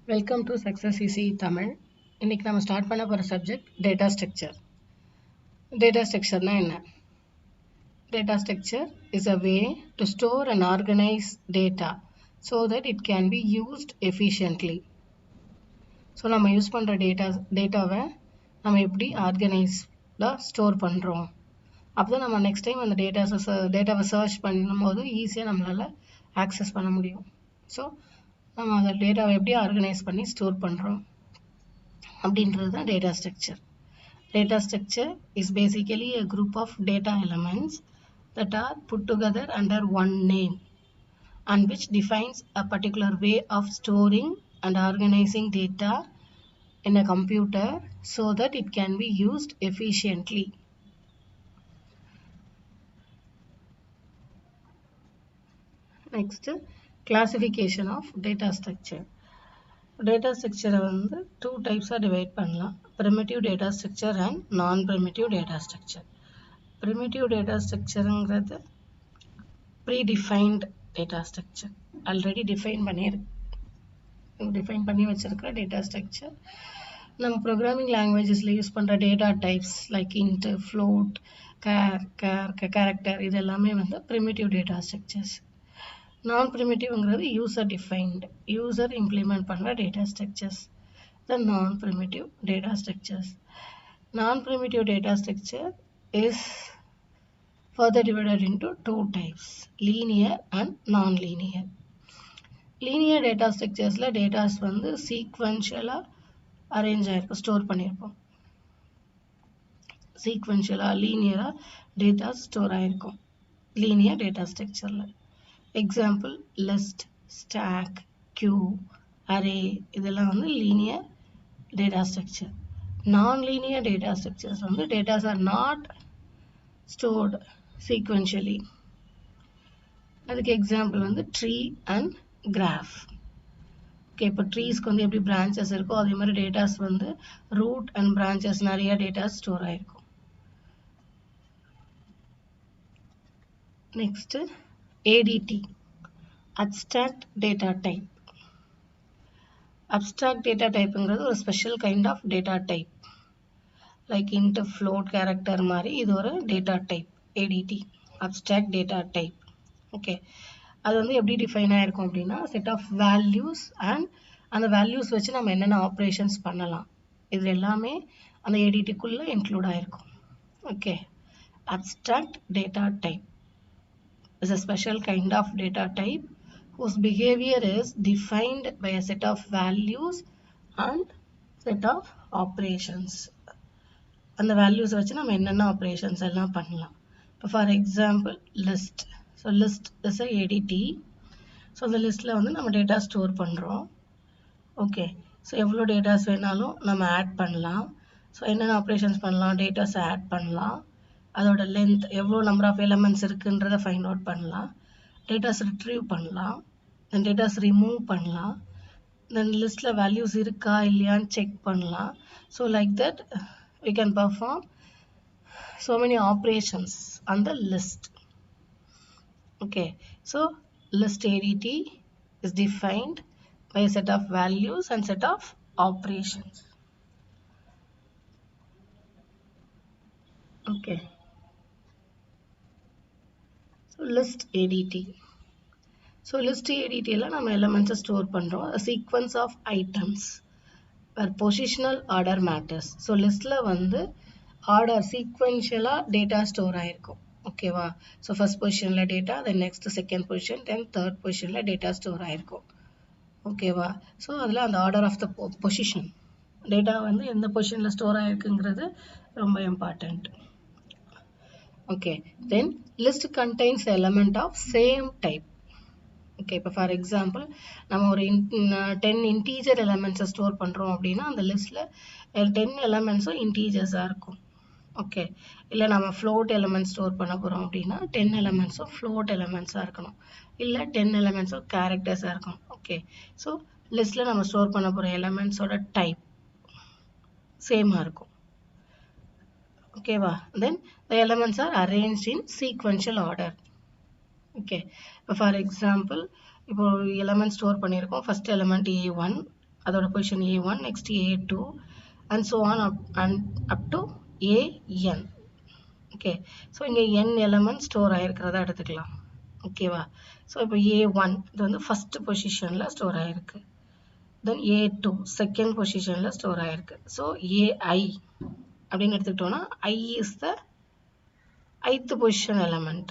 Welcome to Success Easy Tamil. இன்னைக்கு நம்ம start பண்ண போற சப்ஜெக்ட் டேட்டா ஸ்ட்ரக்சர். டேட்டா ஸ்ட்ரக்சர்னா என்ன? Data structure is a way to store and organize data so that it can be used efficiently. So நம்ம use பண்ணுற டேட்டாவை நம்ம எப்படி ஆர்கனைஸ்டாக ஸ்டோர் பண்ணுறோம், அப்போ தான் நம்ம நெக்ஸ்ட் டைம் அந்த டேட்டாவை சர்ச் பண்ணும்போது ஈஸியாக நம்மளால் ஆக்சஸ் பண்ண முடியும். ஸோ நம்ம அந்த டேட்டாவை எப்படி ஆர்கனைஸ் பண்ணி ஸ்டோர் பண்ணுறோம் அப்படின்றது தான் data structure. Data structure is basically a group of data elements that are put together under one name and which defines a particular way of storing and organizing data in a computer so that it can be used efficiently. Next, classification of data structure. Data structure வந்து two types divide பண்ணலாம். Primitive data structure and non-primitive data structure. Primitive data structureங்கிறது predefined data structure. Already define பண்ணி வச்சிருக்கிற data structure. நம்ம programming languagesல use பண்ற data types like int, float, character இது எல்லாமே வந்து primitive data structures. Non-primitiveங்கிறது user defined, user implement பண்ணுற data structures. The non-primitive data structures. Non-primitive data structure is further divided into two types, linear and non-linear. Linear data structuresல datas வந்து sequential arrange ஆயிருக்கும், store பண்ணியிருப்போம். sequential linear data store ஆயிருக்கும் linear data structureல. Example, list, stack, queue, array இதெல்லாம் வந்து linear data structure. Non-linear data structures வந்து data are not stored sequentially. அதுக்கு example வந்து tree and graph. Okay, இப்போ ட்ரீஸ்க்கு வந்து எப்படி branches இருக்கோ அதே மாதிரி datas வந்து root and branches நிறைய data store ஆயிருக்கும். Next, ADT, abstract data type. Abstract data typeங்கிறது ஒரு special kind of data type. Like int, float, character மாதிரி இது ஒரு data type, ADT, abstract data type. Okay, அது வந்து எப்படி டிஃபைன் ஆயிருக்கும் அப்படின்னா set of values and அந்த values வச்சு நம்ம என்னென்ன ஆப்ரேஷன்ஸ் பண்ணலாம் இது எல்லாமே அந்த ADTக்குள்ள இன்க்ளூட் ஆயிருக்கும். Okay, abstract data type is a special kind of data type whose behavior is defined by a set of values and set of operations. அந்த values வச்சு நம்ம என்னென்ன operations எல்லாம் பண்ணலாம். For example, list. So list is a ADT. So the listல வந்து நம்ம data store பண்றோம். Okay, so எவ்வளோ datas வேணாலும் நம்ம add பண்ணலாம். So என்னென்ன operations பண்ணலாம், datas add பண்ணலாம், அதோட length எவ்வளோ number of elements இருக்குன்றத find out பண்ணலாம், datas retrieve பண்ணலாம், then datas remove பண்ணலாம், then listல values இருக்கா இல்லையான்னு check பண்ணலாம். So like that we can perform so many operations on the list. Okay, so list ADT is defined by a set of values and set of operations. Okay, so list ADT. So list ADT ல நம்ம elements store பண்றோம், a sequence of items where positional order matters. So listல வந்து order sequential data store ஆயிருக்கும். ஓகேவா, so first positionல data, then next second position, then third positionல data store ஆயிருக்கும். ஓகேவா, so அதில் அந்த order of the position data வந்து எந்த பொசிஷனில் ஸ்டோர் ஆகிருக்குங்கிறது ரொம்ப important. Okay, then list contains element of same type. Okay, இப்போ ஃபார் எக்ஸாம்பிள் நம்ம ஒரு 10 இன்டீஜர் எலமெண்ட்ஸை ஸ்டோர் பண்ணுறோம் அப்படின்னா அந்த லிஸ்ட்டில் 10 எலமெண்ட்ஸும் இன்டீஜர்ஸாக இருக்கும். ஓகே, இல்லை நம்ம ஃப்ளோட் எலமெண்ட் ஸ்டோர் பண்ண போகிறோம் அப்படின்னா 10 எலமெண்ட்ஸும் ஃப்ளோட் எலமெண்ட்ஸாக இருக்கணும், இல்லை 10 எலமெண்ட்ஸும் கேரக்டர்ஸாக இருக்கணும். ஓகே, ஸோ லிஸ்ட்டில் நம்ம ஸ்டோர் பண்ண போகிற எலமெண்ட்ஸோட டைப் சேமாக இருக்கும். ஓகேவா, then the elements are arranged in sequential order. Okay, இப்போ ஃபார் எக்ஸாம்பிள் இப்போ எலமெண்ட் ஸ்டோர் பண்ணியிருக்கோம், ஃபர்ஸ்ட் எலமெண்ட் A1, அதோட position A1, next A2 and so on up to AN. okay, so இங்க n element ஸ்டோர் ஆயிருக்கிறதா எடுத்துக்கலாம். ஓகேவா? So இப்போ A1 இது வந்து ஃபர்ஸ்ட் பொசிஷனில் ஸ்டோர் ஆயிருக்கு. தென் A2 செகண்ட் பொசிஷனில் ஸ்டோர் ஆயிருக்கு. ஸோ AI அப்படின்னு எடுத்துக்கிட்டோம்னா I is the ith position element.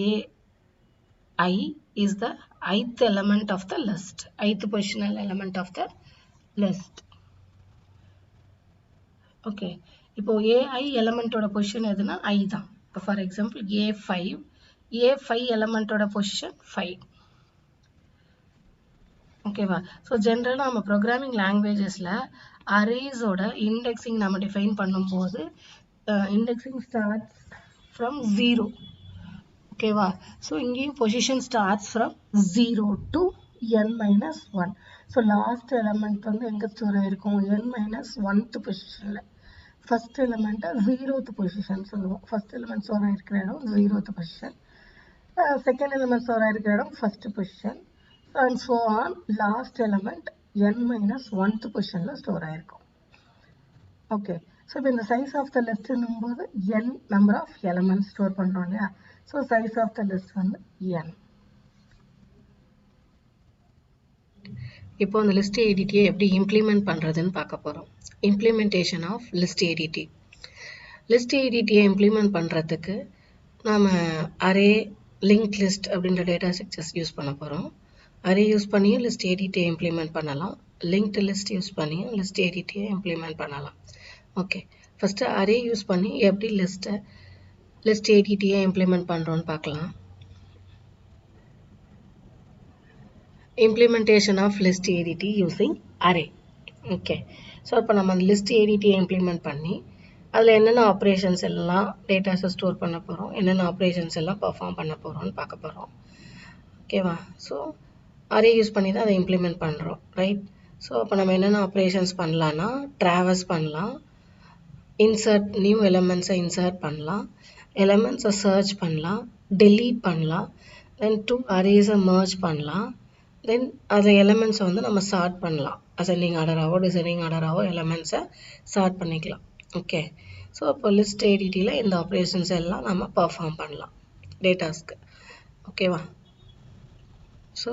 AI is the ith element of the list. Ith positional element of the list. Okay. இப்போ AI elementோட பொசிஷன் எதுனா I தான். இப்போ ஃபார் எக்ஸாம்பிள் A5 elementோட பொசிஷன் 5. ஓகேவா? So ஜென்ரலாக நம்ம programming லாங்குவேஜஸில் அரேஸோட இண்டெக்ஸிங் நம்ம டிஃபைன் பண்ணும்போது இண்டெக்ஸிங் ஸ்டார்ட்ஸ் ஃப்ரம் 0. ஓகேவா? ஸோ இங்கேயும் position starts from 0 to n-1. So last element வந்து எங்கே ஸ்டோர் ஆகிருக்கும்? n-1th பொசிஷனில். ஃபர்ஸ்ட் எலமெண்ட்டை 0th பொசிஷன் சொல்லுவோம். ஃபர்ஸ்ட் எலமெண்ட் ஸ்டோர் ஆகிருக்கிற இடம் 0th position, second element store ஆகிருக்கிற இடம் first position, and so on. Last element n-1th பொசிஷனில் ஸ்டோர் ஆகிருக்கும். ஓகே, ஸோ இப்போ இந்த சைஸ் ஆஃப் த லிஸ்ட்னும் போது n number of elements store பண்ணுறோம் இல்லையா? So size of the list வந்து n. இப்போ அந்த லிஸ்ட் ஏடிடியை எப்படி இம்ப்ளிமெண்ட் பண்ணுறதுன்னு பார்க்க போகிறோம். Implementation of list ADT. List ஏடிடியை இம்ப்ளிமெண்ட் பண்ணுறதுக்கு நாம் அரே, லிங்க் லிஸ்ட் அப்படின்ற டேட்டா ஸ்ட்ரக்சர்ஸ் யூஸ் பண்ண போகிறோம். அரே யூஸ் பண்ணியும் லிஸ்ட் ஏடிடியை இம்ப்ளிமெண்ட் பண்ணலாம். லிங்க்டு லிஸ்ட் யூஸ் பண்ணியும் லிஸ்ட் ஏடிடியை இம்ப்ளிமெண்ட் பண்ணலாம். ஓகே, ஃபஸ்ட்டு அரே யூஸ் பண்ணி எப்படி லிஸ்ட் ஏடிடியை இம்ப்ளிமெண்ட் பண்ணுறோன்னு பார்க்கலாம். Implementation of list ADT using array. Okay, so இப்போ நம்ம அந்த லிஸ்ட் ஏடிடியை இம்ப்ளிமெண்ட் பண்ணி அதில் என்னென்ன ஆப்ரேஷன்ஸ் எல்லாம் டேட்டாஸை ஸ்டோர் பண்ண போகிறோம், என்னென்ன ஆப்ரேஷன்ஸ் எல்லாம் பர்ஃபார்ம் பண்ண போகிறோம்னு பார்க்க போகிறோம். ஓகேவா? ஸோ அரே யூஸ் பண்ணி தான் அதை இம்ப்ளிமெண்ட் பண்ணுறோம், ரைட்? ஸோ அப்போ நம்ம என்னென்ன ஆப்ரேஷன்ஸ் பண்ணலான்னா, ட்ராவர்ஸ் பண்ணலாம், இன்சர்ட் நியூ எலமெண்ட்ஸை இன்சர்ட் பண்ணலாம், எலமெண்ட்ஸை சர்ச் பண்ணலாம், டெலீட் பண்ணலாம், தென் டூ அரேஸை மர்ஜ் பண்ணலாம், தென் அது எலமெண்ட்ஸை வந்து நம்ம சார்ட் பண்ணலாம். அசெண்டிங் ஆர்டராகவோ டிசெண்டிங் ஆர்டராகவோ எலமெண்ட்ஸை சார்ட் பண்ணிக்கலாம். ஓகே, ஸோ இப்போ லிஸ்ட் ஏடிடியில் இந்த ஆப்ரேஷன்ஸ் எல்லாம் நம்ம பர்ஃபார்ம் பண்ணலாம் டேட்டாஸ்க்கு. ஓகேவா? ஸோ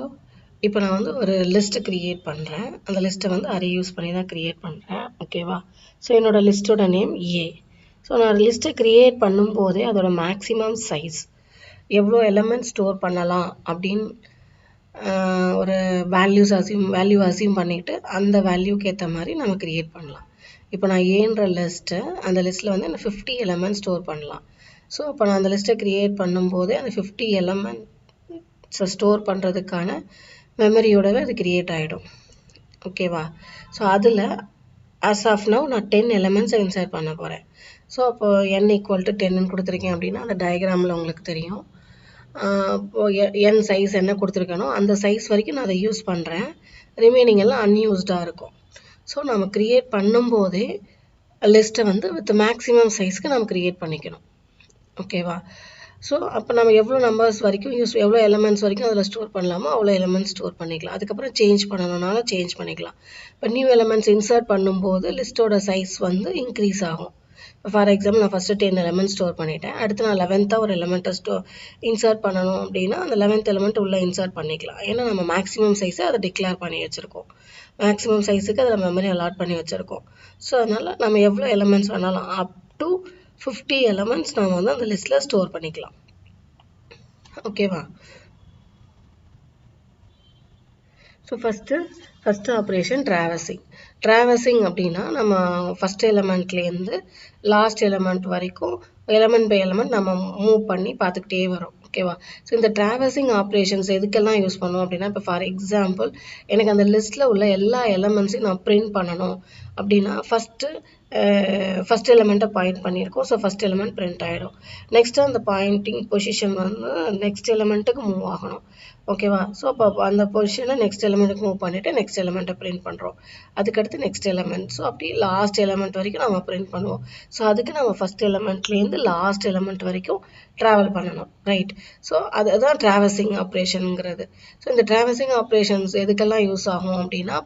இப்போ நான் வந்து ஒரு லிஸ்ட்டு க்ரியேட் பண்ணுறேன். அந்த லிஸ்ட்டை வந்து அரே யூஸ் பண்ணி தான் க்ரியேட் பண்ணுறேன். ஓகேவா? ஸோ என்னோடய லிஸ்ட்டோட நேம் A. ஸோ நான் லிஸ்ட்டை க்ரியேட் பண்ணும்போதே அதோட மேக்ஸிமம் சைஸ், எவ்வளோ எலமெண்ட் ஸ்டோர் பண்ணலாம் அப்படின்னு ஒரு வேல்யூ அசியூம் பண்ணிவிட்டு அந்த வேல்யூக்கு ஏற்ற மாதிரி நம்ம க்ரியேட் பண்ணலாம். இப்போ நான் ஏன்ற லிஸ்ட்டு, அந்த லிஸ்ட்டில் வந்து எனக்கு 50 எலமெண்ட் ஸ்டோர் பண்ணலாம். ஸோ இப்போ நான் அந்த லிஸ்ட்டை க்ரியேட் பண்ணும்போதே அந்த 50 எலமெண்ட்ஸை ஸ்டோர் பண்ணுறதுக்கான மெமரியோடவே அது க்ரியேட் ஆகிடும். ஓகேவா? ஸோ அதில் ஆஸ் ஆஃப் நவ் நான் 10 எலமெண்ட்ஸை இன்சர்ட் பண்ண போகிறேன். ஸோ அப்போ n = 10ன்னு கொடுத்துருக்கேன் அப்படின்னா அந்த டயக்ராமில் உங்களுக்கு தெரியும். n சைஸ் என்ன கொடுத்துருக்கனோ அந்த சைஸ் வரைக்கும் நான் அதை யூஸ் பண்ணுறேன். ரிமைனிங் எல்லாம் அன்யூஸ்டாக இருக்கும். ஸோ நம்ம க்ரியேட் பண்ணும்போதே லிஸ்ட்டை வந்து வித் மேக்ஸிமம் சைஸ்க்கு நம்ம க்ரியேட் பண்ணிக்கணும். ஓகேவா? ஸோ அப்போ நம்ம எவ்வளோ நம்பர்ஸ் வரைக்கும் எவ்வளோ எலமெண்ட்ஸ் வரைக்கும் அதில் ஸ்டோர் பண்ணலாமோ அவ்வளோ எலமெண்ட்ஸ் ஸ்டோர் பண்ணிக்கலாம். அதுக்கப்புறம் சேஞ்ச் பண்ணணும்னாலும் சேஞ்ச் பண்ணிக்கலாம். இப்போ நியூ எலமெண்ட்ஸ் இன்சர்ட் பண்ணும்போது லிஸ்ட்டோட சைஸ் வந்து இன்க்ரீஸ் ஆகும். ஃபார் எக்ஸாம்பிள் நான் ஃபஸ்ட்டு 10 எலமெண்ட் ஸ்டோர் பண்ணிட்டேன். அடுத்து நான் 11th ஒரு எலமெண்ட்டை இன்சர்ட் பண்ணணும் அப்படின்னா அந்த 11th எலமெண்ட் உள்ளே இன்சர்ட் பண்ணிக்கலாம். ஏன்னா நம்ம மேக்ஸிமம் சைஸை அதை டிக்ளேர் பண்ணி வச்சுருக்கோம். மேக்ஸிமம் சைஸுக்கு அதில் மெமரி அலாட் பண்ணி வச்சுருக்கோம். ஸோ அதனால் நம்ம எவ்வளோ எலமெண்ட்ஸ் வேணாலும் அப் டு 50 எலமெண்ட்ஸ் நம்ம வந்து அந்த லிஸ்ட்டில் ஸ்டோர் பண்ணிக்கலாம். ஓகேவா? ஸோ ஃபஸ்ட்டு ஆப்ரேஷன் ட்ராவர்சிங் அப்படின்னா நம்ம ஃபஸ்ட் எலமெண்ட்லேருந்து லாஸ்ட் எலமெண்ட் வரைக்கும் எலமெண்ட் பை எலமெண்ட் நம்ம மூவ் பண்ணி பார்த்துக்கிட்டே வரோம். ஓகேவா? ஸோ இந்த ட்ராவர்சிங் ஆப்ரேஷன்ஸ் எதுக்கெல்லாம் யூஸ் பண்ணுவோம் அப்படின்னா, இப்போ ஃபார் எக்ஸாம்பிள் எனக்கு அந்த லிஸ்ட்டில் உள்ள எல்லா எலமெண்ட்ஸையும் நான் பிரிண்ட் பண்ணணும் அப்படின்னா ஃபஸ்ட்டு ஃபஸ்ட் எலிமெண்ட்டை பாயிண்ட் பண்ணியிருக்கோம். ஸோ ஃபஸ்ட் எலிமெண்ட் பிரிண்ட் ஆகிடும். நெக்ஸ்ட்டு அந்த பாயிண்டிங் பொசிஷன் வந்து நெக்ஸ்ட் எலிமெண்ட்டுக்கு மூவ் ஆகணும். ஓகேவா? ஸோ அப்போ அந்த பொசிஷனை நெக்ஸ்ட் எலிமெண்ட்டுக்கு மூவ் பண்ணிவிட்டு நெக்ஸ்ட் எலிமெண்ட்டை பிரிண்ட் பண்ணுறோம். அதுக்கடுத்து நெக்ஸ்ட் எலிமெண்ட். ஸோ அப்படி லாஸ்ட் எலிமெண்ட் வரைக்கும் நம்ம பிரிண்ட் பண்ணுவோம். ஸோ அதுக்கு நம்ம ஃபஸ்ட் எலிமெண்ட்லேருந்து லாஸ்ட் எலிமெண்ட் வரைக்கும் ட்ராவல் பண்ணணும். ரைட். ஸோ அதுதான் ட்ராவர்சிங் ஆப்ரேஷனுங்கிறது. ஸோ இந்த ட்ராவர்சிங் ஆப்ரேஷன்ஸ் எதுக்கெல்லாம் யூஸ் ஆகும் அப்படின்னா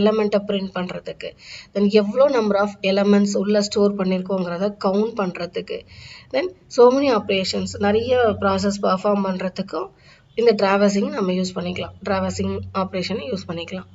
எலிமெண்ட்டை பிரிண்ட் பண்ணுறதுக்கு, தென் எவ்வளோ நம்பர் ஆஃப் எலிமெண்ட்ஸ் உள்ளே ஸ்டோர் பண்ணியிருக்கோங்கிறத கவுண்ட் பண்ணுறதுக்கு, தென் so many ஆப்ரேஷன்ஸ் நிறைய ப்ராசஸ் பர்ஃபார்ம் பண்ணுறதுக்கும் இந்த ட்ராவர்சிங் நம்ம யூஸ் பண்ணிக்கலாம். ட்ராவர்சிங் ஆப்ரேஷனை யூஸ் பண்ணிக்கலாம்.